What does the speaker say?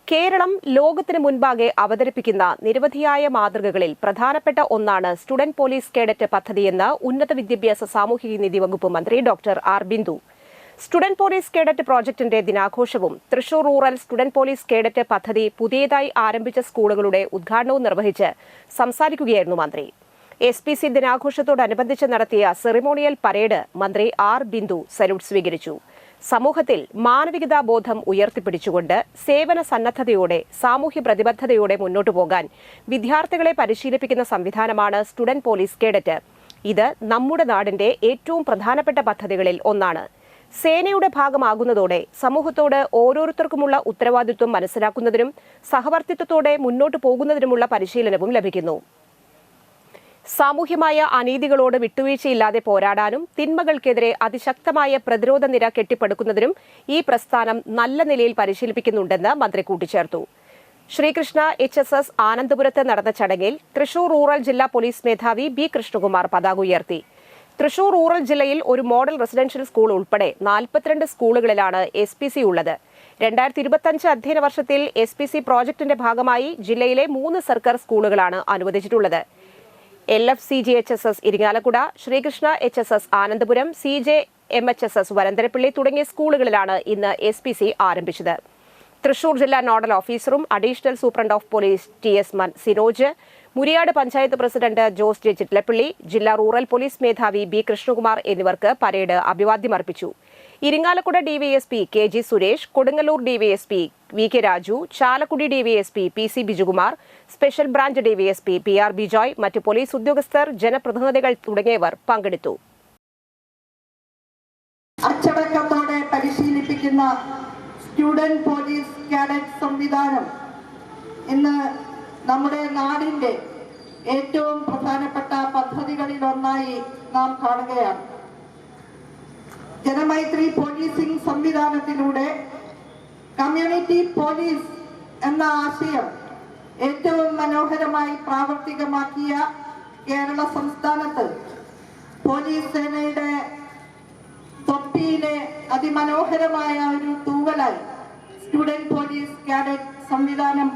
കേരളം ലോകത്തിന് മുൻപാകെ അവതരിപ്പിക്കുന്ന നിരവധിയായ മാതൃകകളിൽ പ്രധാനപ്പെട്ട ഒന്നാണ് സ്റ്റുഡന്റ് പോലീസ് കേഡറ്റ് പദ്ധതിയെന്ന് ഉന്നത വിദ്യാഭ്യാസ സാമൂഹികനീതി വകുപ്പ് മന്ത്രി doctor R Bindu. Student police cadet പ്രോജക്ടിന്റെ ദിനാഘോഷവും Thrissur rural student police cadet പദ്ധതി പുതിയതായി ആരംഭിച്ച സ്കൂളുകളുടെ ഉദ്ഘാടനവും നിർവഹിച്ച് സംസാരിക്കുകയായിരുന്നു മന്ത്രി. SPC ദിനാഘോഷത്തോടനുബന്ധിച്ച് നടത്തിയ സെറിമോണിയൽ പരേഡ് മന്ത്രി ആർ ബിന്ദു സല്യൂട്ട് സ്വീകരിച്ചു. സമൂഹത്തിൽ മാനവികതാ ബോധം ഉയർത്തിപ്പിടിച്ചുകൊണ്ട് സേവന സന്നദ്ധതയോടെ സാമൂഹ്യ പ്രതിബദ്ധതയോടെ മുന്നോട്ടു പോകാൻ വിദ്യാർത്ഥികളെ പരിശീലിപ്പിക്കുന്ന സംവിധാനമാണ് സ്റ്റുഡന്റ് പോലീസ് കേഡറ്റ്. ഇത് നമ്മുടെ നാടിന്റെ ഏറ്റവും പ്രധാനപ്പെട്ട പദ്ധതികളിൽ ഒന്നാണ്. സേനയുടെ ഭാഗമാകുന്നതോടെ സമൂഹത്തോട് ഓരോരുത്തർക്കുമുള്ള ഉത്തരവാദിത്വം മനസ്സിലാക്കുന്നതിനും സഹവർത്തിത്വത്തോടെ മുന്നോട്ടു പോകുന്നതിനുമുള്ള പരിശീലനവും ലഭിക്കുന്നു. സാമൂഹ്യമായ അനീതികളോട് വിട്ടുവീഴ്ചയില്ലാതെ പോരാടാനും തിന്മകൾക്കെതിരെ അതിശക്തമായ പ്രതിരോധ നിര കെട്ടിപ്പടുക്കുന്നതിനും ഈ പ്രസ്ഥാനം നല്ല നിലയിൽ പരിശീലിപ്പിക്കുന്നുണ്ടെന്ന് മന്ത്രി കൂട്ടിച്ചേർത്തു. ശ്രീകൃഷ്ണ HSS ആനന്ദപുരത്ത് നടന്ന ചടങ്ങിൽ തൃശൂർ റൂറൽ ജില്ലാ പോലീസ് മേധാവി B. കൃഷ്ണകുമാർ പതാക ഉയർത്തി. തൃശൂർ റൂറൽ ജില്ലയിൽ ഒരു മോഡൽ റെസിഡൻഷ്യൽ സ്കൂൾ ഉൾപ്പെടെ 42 സ്കൂളുകളിലാണ് SPC ഉള്ളത്. 2025 അധ്യയന വർഷത്തിൽ SPC പ്രോജക്ടിന്റെ ഭാഗമായി ജില്ലയിലെ 3 സർക്കാർ സ്കൂളുകളാണ് അനുവദിച്ചിട്ടുള്ളത്. LFCGHSS Irinjalakuda, Sreekrishna HSS Anandapuram, CJMHSS Varantharappilly തുടങ്ങിയ സ്കൂളുകളിലാണ് ഇന്ന് SPC ആരംഭിച്ചത്. തൃശൂർ ജില്ലാ നോഡൽ ഓഫീസറും additional superintendent of police TS Sinoj, Muriyad panchayat president Jose J. Chittilappilly, ജില്ലാ റൂറൽ പോലീസ് മേധാവി B. കൃഷ്ണകുമാർ എന്നിവർക്ക് പരേഡ് അഭിവാദ്യമർപ്പിച്ചു. Irinjalakuda DVSP KG Suresh, Kodungallur DVSP VK Raju, Chalakudy DVSP PC Bijukumar, special branch DVSP PR Bijoy, മറ്റ് പോലീസ് ഉദ്യോഗസ്ഥർ, ജനപ്രതിനിധികൾ തുടങ്ങിയവർ പങ്കെടുത്തു. അച്ചടക്കത്തോടെ പരിശീലിപ്പിക്കുന്ന സ്റ്റുഡന്റ് പോലീസ് കാഡറ്റ് സംവിധാനം ഇന്ന് നമ്മുടെ നാടിന്റെ ഏറ്റവും പ്രധാനപ്പെട്ട പദ്ധതികളിൽ ഒന്നായി നാം കാണുകയാണ്. ജനമൈത്രി പോലീസിംഗ് സംവിധാനത്തിലൂടെ കമ്മ്യൂണിറ്റി പോലീസ് എന്ന ആശയം ഏറ്റവും മനോഹരമായി പ്രാവർത്തികമാക്കിയ കേരള സംസ്ഥാനത്ത് പോലീസ് സേനയുടെ തൊപ്പിയിലെ അതിമനോഹരമായ ഒരു തൂവലായി സ്റ്റുഡന്റ് പോലീസ് കാഡറ്റ് സംവിധാനം